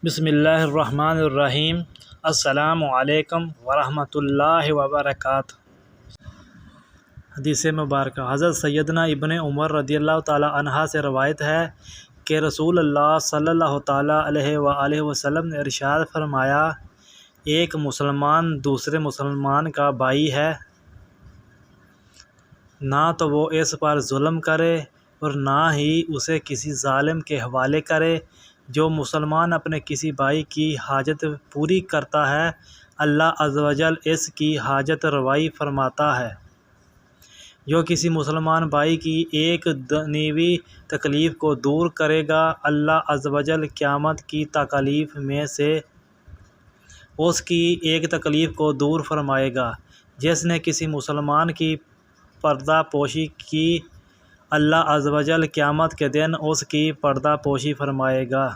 بسم اللہ الرحمن الرحیم۔ السلام علیکم ورحمۃ اللہ وبرکاتہ۔ حدیث مبارکہ حضرت سیدنا ابن عمر رضی اللہ تعالی عنہ سے روایت ہے کہ رسول اللہ صلی اللہ تعالی علیہ وآلہ وسلم نے ارشاد فرمایا، ایک مسلمان دوسرے مسلمان کا بھائی ہے، نہ تو وہ اس پر ظلم کرے اور نہ ہی اسے کسی ظالم کے حوالے کرے۔ جو مسلمان اپنے کسی بھائی کی حاجت پوری کرتا ہے، اللہ عز و جل اس کی حاجت روائی فرماتا ہے۔ جو کسی مسلمان بھائی کی ایک دنیوی تکلیف کو دور کرے گا، اللہ عز و جل قیامت کی تکالیف میں سے اس کی ایک تکلیف کو دور فرمائے گا۔ جس نے کسی مسلمان کی پردہ پوشی کی، اللہ عز و جل قیامت کے دن اس کی پردہ پوشی فرمائے گا۔